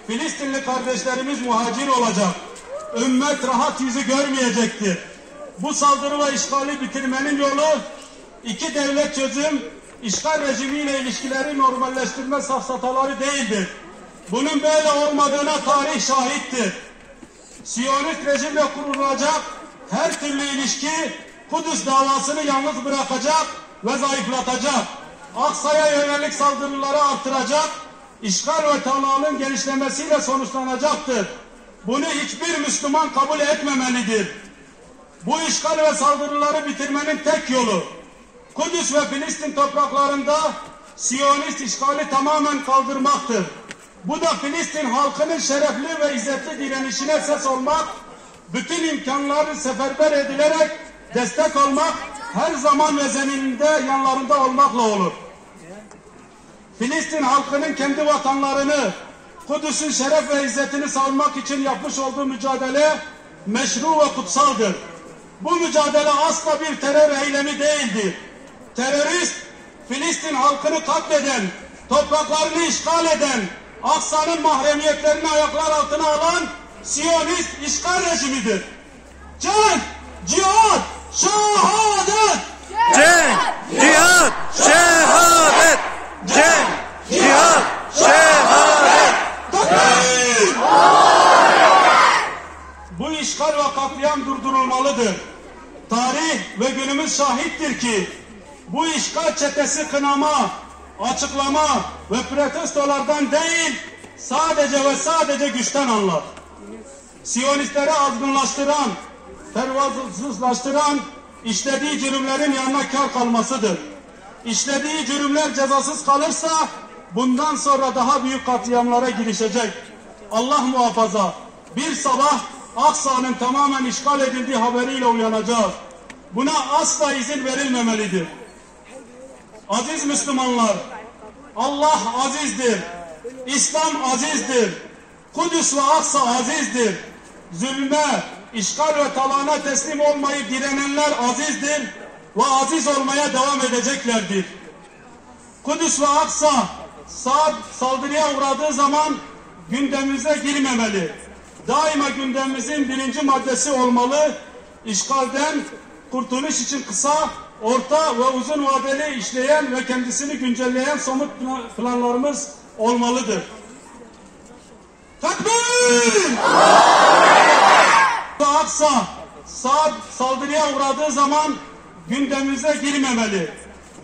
Filistinli kardeşlerimiz muhacir olacak. Ümmet rahat yüzü görmeyecektir. Bu saldırı ve işgali bitirmenin yolu iki devlet çözüm, işgal rejimiyle ilişkileri normalleştirme safsataları değildir. Bunun böyle olmadığına tarih şahittir. Siyonist rejimle kurulacak her türlü ilişki Kudüs davasını yalnız bırakacak ve zayıflatacak. Aksa'ya yönelik saldırıları artıracak, işgal ve talağının genişlemesiyle sonuçlanacaktır. Bunu hiçbir Müslüman kabul etmemelidir. Bu işgal ve saldırıları bitirmenin tek yolu, Kudüs ve Filistin topraklarında Siyonist işgali tamamen kaldırmaktır. Bu da Filistin halkının şerefli ve izzetli direnişine ses olmak, bütün imkanları seferber edilerek destek olmak, her zaman ve zemininde yanlarında olmakla olur. Filistin halkının kendi vatanlarını, Kudüs'ün şeref ve izzetini savunmak için yapmış olduğu mücadele meşru ve kutsaldır. Bu mücadele asla bir terör eylemi değildir. Terörist, Filistin halkını katleden, topraklarını işgal eden, Aksa'nın mahremiyetlerini ayaklar altına alan Siyonist işgal rejimidir. Cenk, cihat, şehadet! Cenk, cihat, şehadet! Cenk, cihat, şehadet! Bu işgal ve katliam durdurulmalıdır. Tarih ve günümüz şahittir ki bu işgal çetesi kınama, açıklama ve protestolardan değil, sadece ve sadece güçten anlar. Siyonistleri azgınlaştıran, pervasızlaştıran, işlediği cürümlerin yanına kar kalmasıdır. İşlediği cürümler cezasız kalırsa bundan sonra daha büyük katliamlara girişecek. Allah muhafaza, bir sabah Aksa'nın tamamen işgal edildiği haberiyle uyanacağız. Buna asla izin verilmemelidir. Aziz Müslümanlar, Allah azizdir, İslam azizdir, Kudüs ve Aksa azizdir. Zulme, işgal ve talana teslim olmayıp direnenler azizdir ve aziz olmaya devam edeceklerdir. Kudüs ve Aksa saldırıya uğradığı zaman gündemimize girmemeli. Daima gündemimizin birinci maddesi olmalı. İşgalden kurtuluş için kısa, orta ve uzun vadeli işleyen ve kendisini güncelleyen somut planlarımız olmalıdır. Takbir! Aksa saldırıya uğradığı zaman gündemimize girmemeli.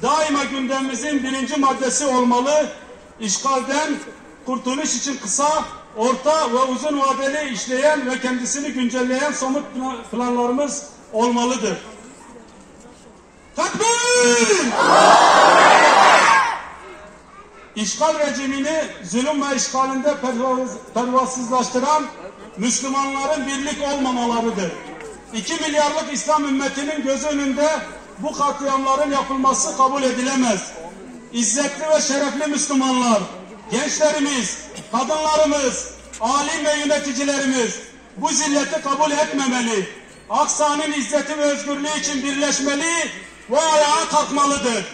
Daima gündemimizin birinci maddesi olmalı. İşgalden kurtuluş için kısa, orta ve uzun vadeli işleyen ve kendisini güncelleyen somut planlarımız olmalıdır. Takbir! İşgal rejimini zulüm ve işgalinde pervasızlaştıran Müslümanların birlik olmamalarıdır. 2 milyarlık İslam ümmetinin gözü önünde bu katliamların yapılması kabul edilemez. İzzetli ve şerefli Müslümanlar, gençlerimiz, kadınlarımız, alim ve yöneticilerimiz bu zilleti kabul etmemeli. Aksa'nın izzeti ve özgürlüğü için birleşmeli ve ayağa kalkmalıdır.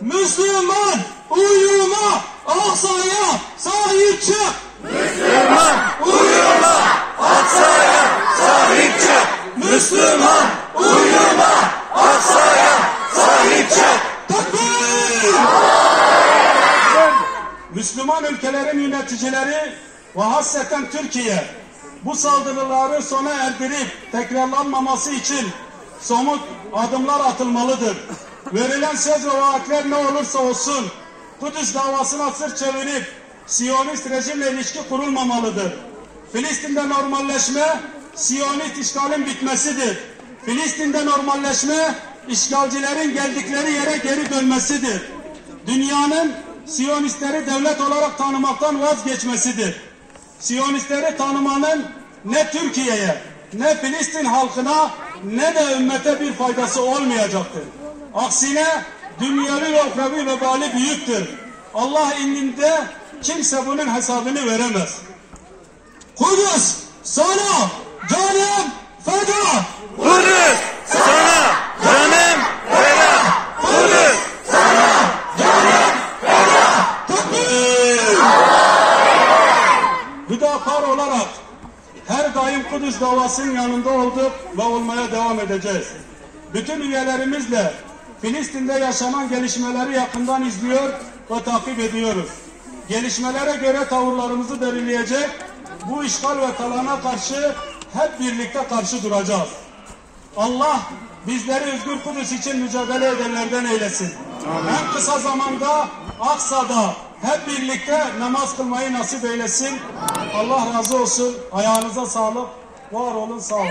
Müslüman uyuma, Aksa'ya sahip çık! Müslüman uyuma, Aksa'ya sahip çık! Müslüman uyuma, Aksa'ya sahip çık! Takbir! Müslüman ülkelerin yöneticileri ve hasreten Türkiye bu saldırıları sona erdirip tekrarlanmaması için somut adımlar atılmalıdır. Verilen söz ve vaatler ne olursa olsun Kudüs davasına sırt çevirip Siyonist rejimle ilişki kurulmamalıdır. Filistin'de normalleşme Siyonist işgalin bitmesidir. Filistin'de normalleşme işgalcilerin geldikleri yere geri dönmesidir. Dünyanın Siyonistleri devlet olarak tanımaktan vazgeçmesidir. Siyonistleri tanımanın ne Türkiye'ye, ne Filistin halkına, ne de ümmete bir faydası olmayacaktır. Aksine dünyavi ve uhrevi vebali büyüktür. Allah indinde kimse bunun hesabını veremez. Kudüs sana canım feda! Kudüs sana canım feda! Kudüs sana canım feda! Takbir! olarak her daim Kudüs davasının yanında olduk ve olmaya devam edeceğiz. Bütün üyelerimizle Filistin'de yaşanan gelişmeleri yakından izliyor ve takip ediyoruz. Gelişmelere göre tavırlarımızı belirleyecek, bu işgal ve talana karşı hep birlikte karşı duracağız. Allah bizleri özgür Kudüs için mücadele edenlerden eylesin. En kısa zamanda Aksa'da hep birlikte namaz kılmayı nasip eylesin. Allah razı olsun. Ayağınıza sağlık. Var olun, sağ olun.